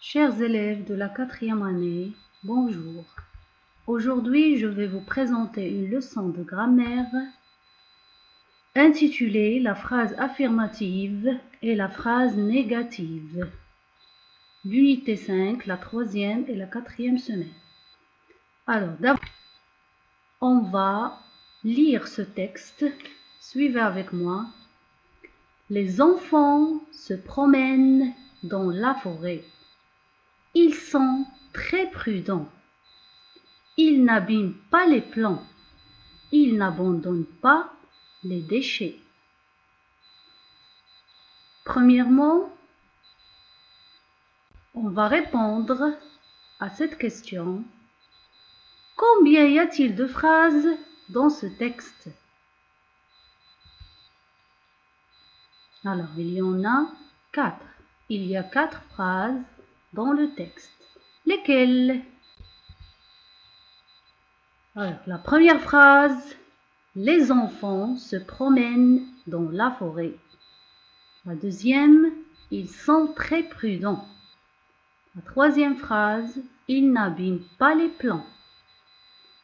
Chers élèves de la 4e année, bonjour. Aujourd'hui, je vais vous présenter une leçon de grammaire intitulée la phrase affirmative et la phrase négative. L'unité 5, la 3e et la 4e semaine. Alors, d'abord, on va lire ce texte. Suivez avec moi. Les enfants se promènent dans la forêt. Ils sont très prudents. Ils n'abîment pas les plants. Ils n'abandonnent pas les déchets. Premièrement, on va répondre à cette question. Combien y a-t-il de phrases dans ce texte? Alors, il y en a 4. Il y a 4 phrases dans le texte. Lesquelles? Alors, la première phrase, les enfants se promènent dans la forêt. La deuxième, ils sont très prudents. La troisième phrase, ils n'abîment pas les plants.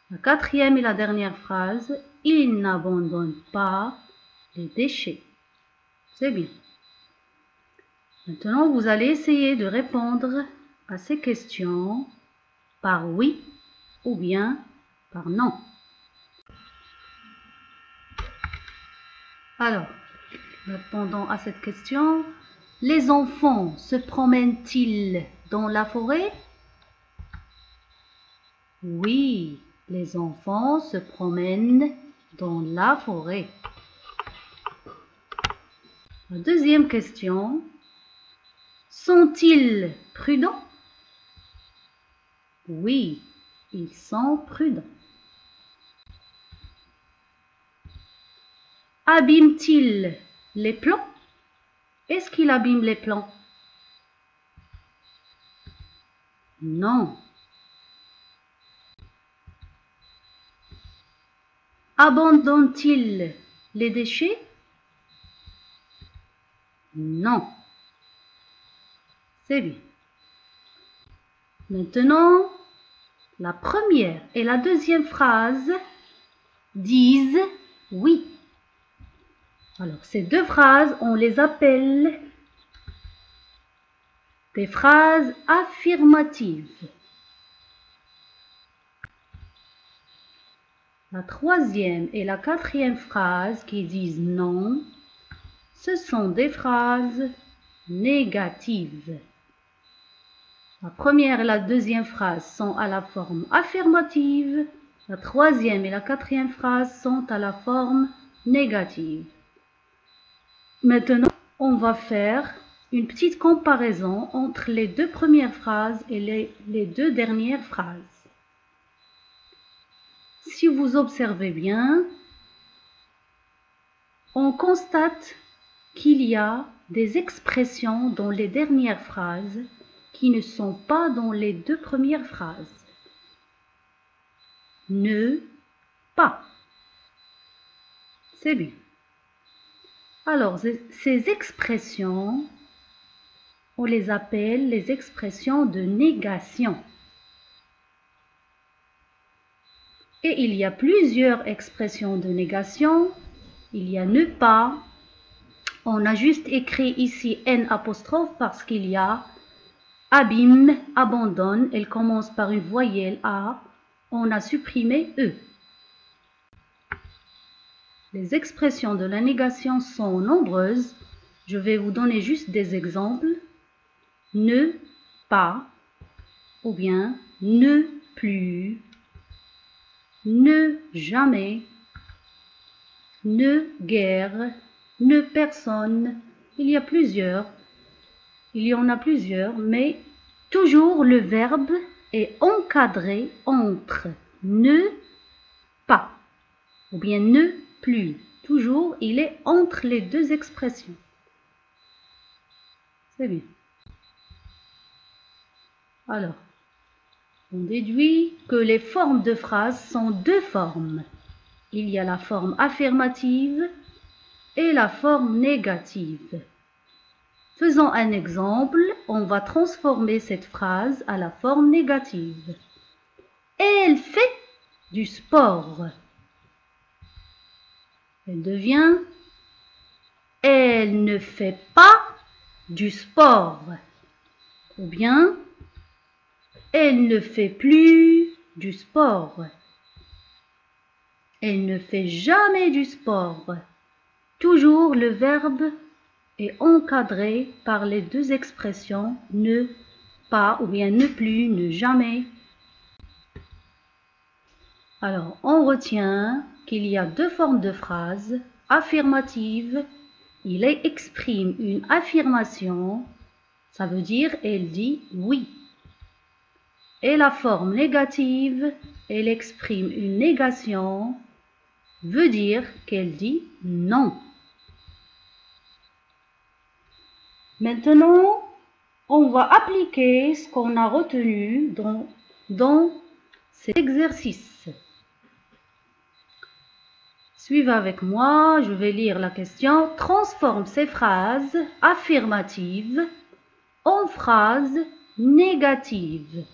La quatrième et la dernière phrase, ils n'abandonnent pas les déchets. C'est bien. Maintenant, vous allez essayer de répondre à ces questions par oui ou bien par non. Alors, répondons à cette question. Les enfants se promènent-ils dans la forêt? Oui, les enfants se promènent dans la forêt. La deuxième question. Sont-ils prudents? Oui, ils sont prudents. Abîment-ils les plants? Est-ce qu'il abîme les plants? Non. Abandonne-t-il les déchets? Non. C'est bien. Maintenant, la première et la deuxième phrase disent oui. Alors, ces deux phrases, on les appelle des phrases affirmatives. La troisième et la quatrième phrase qui disent non, ce sont des phrases négatives. La première et la deuxième phrase sont à la forme affirmative. La troisième et la quatrième phrase sont à la forme négative. Maintenant, on va faire une petite comparaison entre les deux premières phrases et les deux dernières phrases. Si vous observez bien, on constate qu'il y a des expressions dans les dernières phrases qui ne sont pas dans les deux premières phrases. Ne, pas. C'est bien. Alors, ces expressions, on les appelle les expressions de négation. Et il y a plusieurs expressions de négation. Il y a ne pas. On a juste écrit ici N apostrophe parce qu'il y a abîme, abandonne. Elle commence par une voyelle A. On a supprimé E. Les expressions de la négation sont nombreuses. Je vais vous donner juste des exemples. Ne pas ou bien ne plus, ne jamais, ne guère, ne personne. Il y en a plusieurs, mais toujours le verbe est encadré entre ne pas ou bien ne plus. Toujours, il est entre les deux expressions. C'est bien. Alors, on déduit que les formes de phrases sont deux formes. Il y a la forme affirmative et la forme négative. Faisons un exemple. On va transformer cette phrase à la forme négative. Elle fait du sport. Elle devient elle ne fait pas du sport. Ou bien elle ne fait plus du sport. Elle ne fait jamais du sport. Toujours le verbe est encadré par les deux expressions ne pas ou bien ne plus, ne jamais. Alors, on retient qu'il y a deux formes de phrases. Affirmative, il exprime une affirmation, ça veut dire elle dit oui. Et la forme négative, elle exprime une négation, veut dire qu'elle dit non. Maintenant, on va appliquer ce qu'on a retenu dans cet exercice. Suivez avec moi, je vais lire la question. Transforme ces phrases affirmatives en phrases négatives.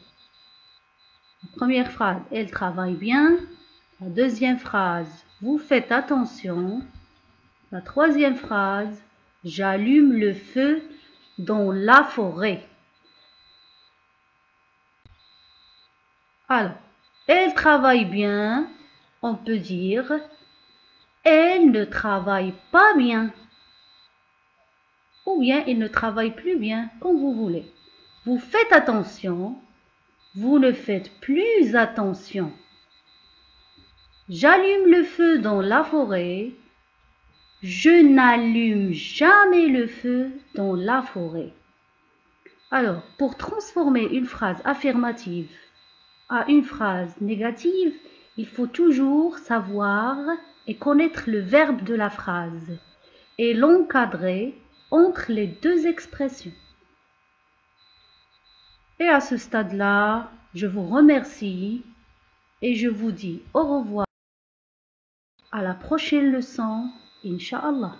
La première phrase, elle travaille bien. La deuxième phrase, vous faites attention. La troisième phrase, j'allume le feu dans la forêt. Alors, elle travaille bien, on peut dire elle ne travaille pas bien. Ou bien elle ne travaille plus bien, comme vous voulez. Vous faites attention, vous ne faites plus attention. J'allume le feu dans la forêt. Je n'allume jamais le feu dans la forêt. Alors, pour transformer une phrase affirmative à une phrase négative, il faut toujours savoir et connaître le verbe de la phrase et l'encadrer entre les deux expressions. Et à ce stade-là, je vous remercie et je vous dis au revoir à la prochaine leçon, Inch'Allah.